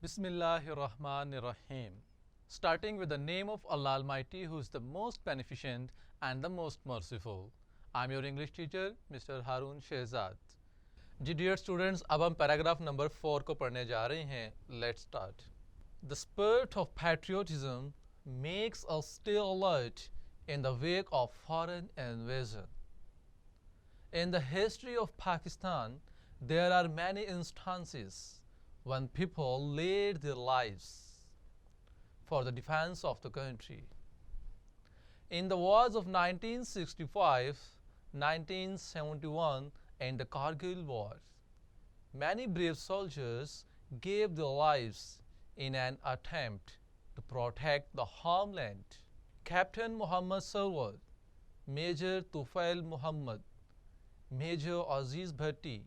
Bismillahirrahmanirrahim. Starting with the name of Allah Almighty, who is the most beneficent and the most merciful. I'm your English teacher, Mr. Haroon Shahzad. Ji dear students, अब हम paragraph number 4 को पढ़ने जा रहे हैं. Let's start. The spirit of patriotism makes us stay alert in the wake of foreign invasion. In the history of Pakistan, there are many instances when people laid their lives for the defense of the country. In the wars of 1965, 1971, and the Kargil War, many brave soldiers gave their lives in an attempt to protect the homeland. Captain Muhammad Sarwar, Major Tufail Muhammad, Major Aziz Bhatti,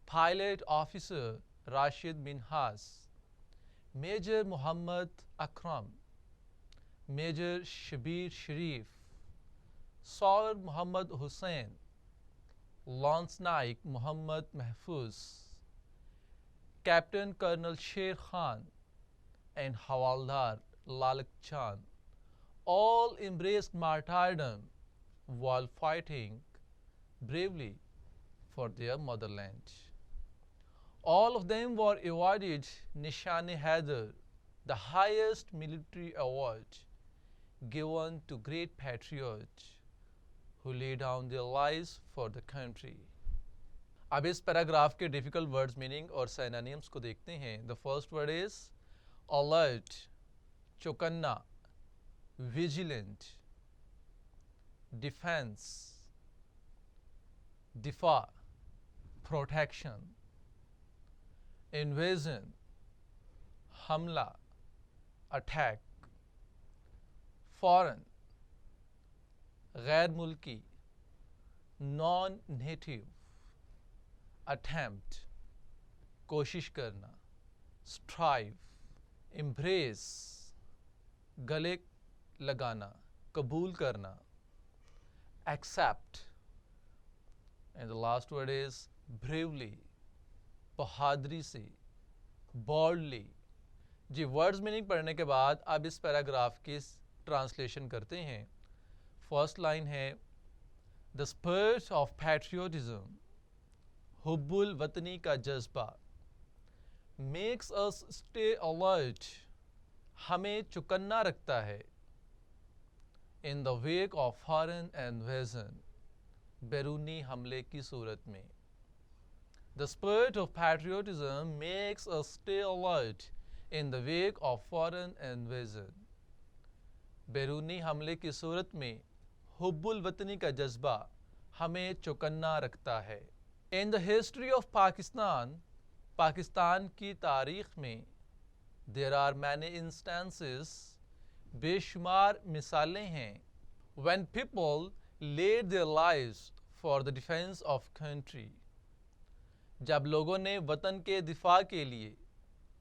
Pilot Officer Rashid Minhas, Major Muhammad Akram, Major Shabir Sharif, Saur Muhammad Hussain, Lance Naik Muhammad Mahfuz, Captain Colonel Sher Khan, and Hawaldar Lalik Chand all embraced martyrdom while fighting bravely for their motherland. All of them were awarded Nishan-e-Haider, the highest military award given to great patriots who lay down their lives for the country. अब इस paragraph के difficult words meaning और synonyms को देखते हैं. The first word is alert, चौकन्ना, vigilant, defence, दिफा, protection, invasion, हमला, अटैक, फॉरेन, गैर मुल्की, नॉन नेटिव, अटेम्प्ट, कोशिश करना, स्ट्राइव, एम्ब्रेस, गले लगाना, कबूल करना, accept, and the last word is bravely, बहादुरी से, बॉल्डली. जी वर्ड्स मीनिंग पढ़ने के बाद अब इस पैराग्राफ की ट्रांसलेशन करते हैं. फर्स्ट लाइन है द स्पिरिट ऑफ पैट्रियोटिज्म, हुब्बुल वतनी का जज्बा, मेक्स अस स्टे अलर्ट, हमें चौकन्ना रखता है, in the wake of foreign invasion, बैरूनी हमले की सूरत में. The spirit of patriotism makes us stay alert in the wake of foreign invasion. बैरूनी हमले की सूरत में हुब्बुल वतनी का जज्बा हमें चौकन्ना रखता है. In the history of Pakistan, Pakistan की तारीख में there are many instances, बेशुमार मिसालें हैं, when people laid their lives for the defense of country. जब लोगों ने वतन के दिफा के लिए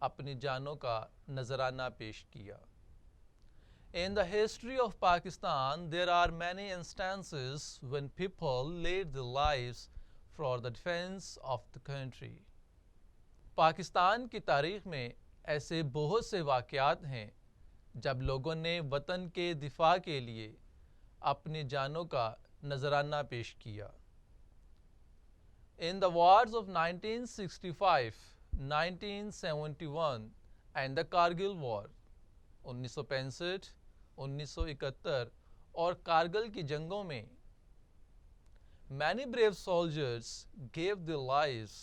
अपनी जानों का नजराना पेश किया. In the history of Pakistan, there are many instances when people laid their lives for the defense of the country. Pakistan की तारीख में ऐसे बहुत से वाक़यात हैं जब लोगों ने वतन के दिफा के लिए अपनी जानों का नजराना पेश किया. In the wars of 1965, 1971 and the Kargil War, 1965, 1971 और कारगिल की जंगों में many brave soldiers gave their lives,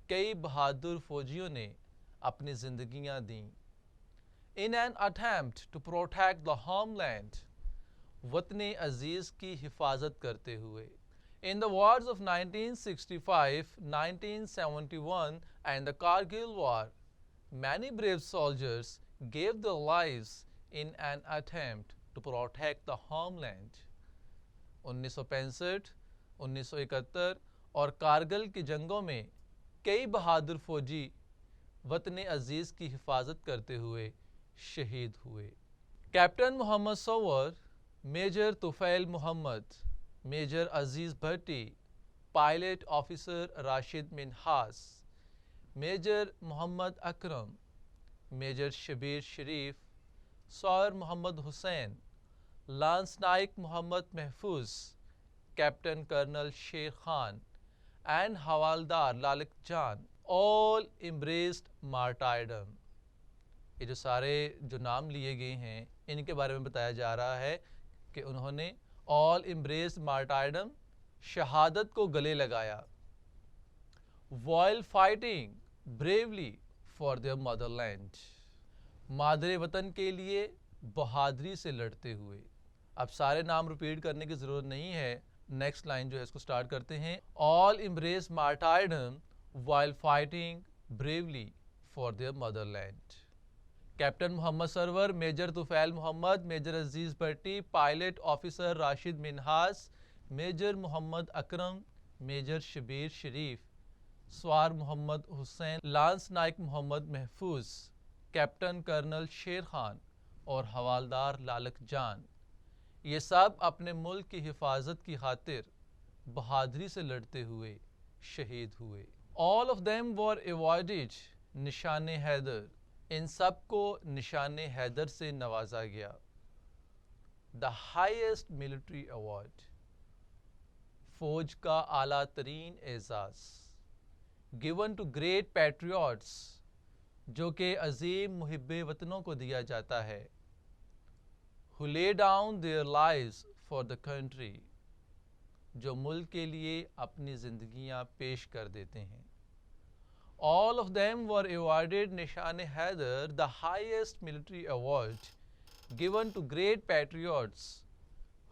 कई बहादुर फौजियों ने अपनी जिंदगियां दी. In an attempt to protect the homeland, वतन अजीज की हिफाजत करते हुए. In the wars of 1965, 1971 and the Kargil War, many brave soldiers gave their lives in an attempt to protect the homeland. 1965, 1971 और कारगिल की जंगों में कई बहादुर फौजी वतन अजीज की हिफाजत करते हुए शहीद हुए. Captain Mohammad Sarwar, major Tufail Mohammad, major Aziz Bhatti, pilot officer Rashid Minhas, major Mohammad Akram, major Shabbir Sharif, सॉयर Mohammad Hussain, lance naik Mohammad Mahfuz, captain colonel शेर खान एंड हवालदार लालिक जान ऑल embraced martyrdom। ये जो सारे जो नाम लिए गए हैं इनके बारे में बताया जा रहा है कि उन्होंने ऑल embraced martyrdom, शहादत को गले लगाया, while fighting bravely for their motherland, मादरे वतन के लिए बहादुरी से लड़ते हुए। अब सारे नाम रिपीट करने की ज़रूरत नहीं है, नेक्स्ट लाइन जो है इसको स्टार्ट करते हैं। All embrace martyrdom while fighting bravely for their motherland। Captain Mohammad Sarwar, major Tufail Mohammad, major Aziz Bhatti, pilot officer Rashid Minhas, major Mohammad Akram, major Shabbir Sharif, सवार Mohammad Hussain, lance naik Mohammad Mahfuz, captain colonel शेर खान और हवालदार लालक जान, ये सब अपने मुल्क की हिफाजत की खातिर बहादुरी से लड़ते हुए शहीद हुए। All of them were awarded निशान हैदर, इन सब को निशान हैदर से नवाजा गया। द हाईएस्ट मिलिट्री अवार्ड, फौज का आला तरीन एजाज, गिवन टू ग्रेट पैट्रियट्स, जो कि अजीम मुहिब्बे वतनों को दिया जाता है, who lay down their lives for the country, जो मुल्क के लिए अपनी ज़िंदगियां पेश कर देते हैं। All of them were awarded निशान Haider, the highest military award given to great patriots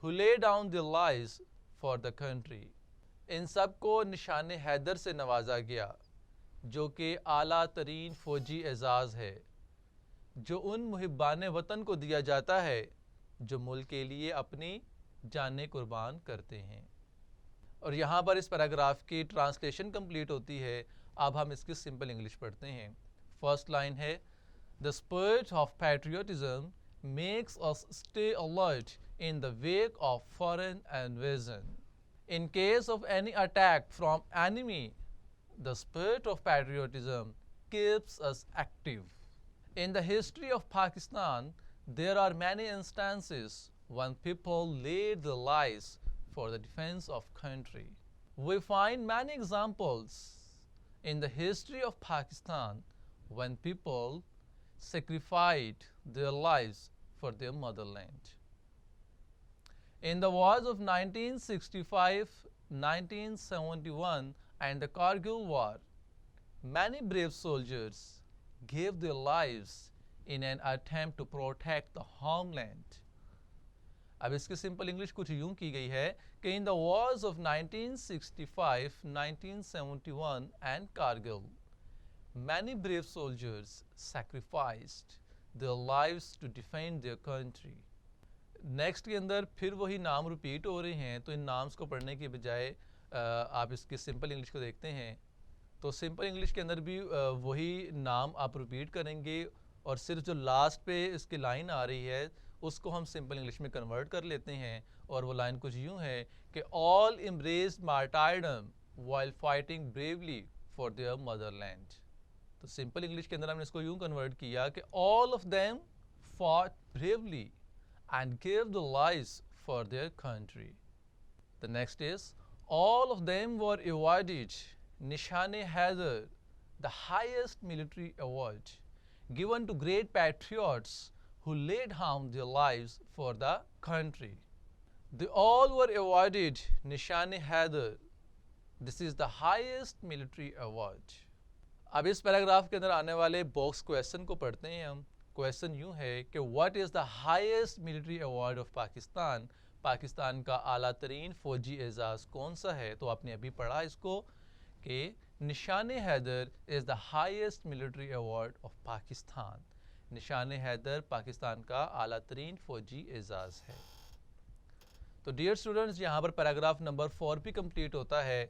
who lay down their lives for the country। इन सब को निशान हैदर से नवाजा गया, जो कि आला तरीन फ़ौजी एजाज़ है, जो उन मुहिब्बान वतन को दिया जाता है जो मुल्क के लिए अपनी जानें कुर्बान करते हैं। और यहाँ पर इस पैराग्राफ की ट्रांसलेशन कंप्लीट होती है। अब हम इसकी सिंपल इंग्लिश पढ़ते हैं। फर्स्ट लाइन है, the spirit of patriotism makes us stay alert in the wake of foreign invasion. In case of any attack from enemy, the spirit of patriotism keeps us active. In the history of Pakistan, there are many instances when people laid their lives for the defense of country. We find many examples in the history of Pakistan when people sacrificed their lives for their motherland. In the wars of 1965, 1971 and the Kargil War, many brave soldiers gave their lives in an attempt to protect the homeland. अब इसकी simple English कुछ यूं की गई है कि in the Wars of 1965, 1971 and Kargil, many brave soldiers sacrificed their lives to defend their country. Next के अंदर फिर वही नाम रिपीट हो रहे हैं, तो इन नाम्स को पढ़ने के बजाय आप इसकी सिंपल इंग्लिश को देखते हैं। तो सिंपल इंग्लिश के अंदर भी वही नाम आप रिपीट करेंगे और सिर्फ जो लास्ट पे इसकी लाइन आ रही है उसको हम सिंपल इंग्लिश में कन्वर्ट कर लेते हैं। और वो लाइन कुछ यूँ है कि all embraced martyrdom while fighting bravely for their motherland। तो सिंपल इंग्लिश के अंदर हमने इसको यूँ कन्वर्ट किया कि all of them fought bravely and gave their lives for their country। The next is, all of them were awarded निशान Haider, the highest military award given to great patriots who laid down their lives for the country. They all were awarded निशान Haider. This is the highest military award। अब इस paragraph के अंदर आने वाले box question को पढ़ते हैं हम। क्वेश्चन यूँ है कि what is the highest military award of Pakistan, Pakistan का आला तरीन फ़ौजी एजाज़ कौन सा है। तो आपने अभी पढ़ा इसको कि Nishan Haider is the highest military award of Pakistan. Nishan Haider Pakistan का आला तरीन फ़ौजी एजाज़ है। तो डियर स्टूडेंट्स, यहाँ पर पैराग्राफ नंबर 4 भी कंप्लीट होता है।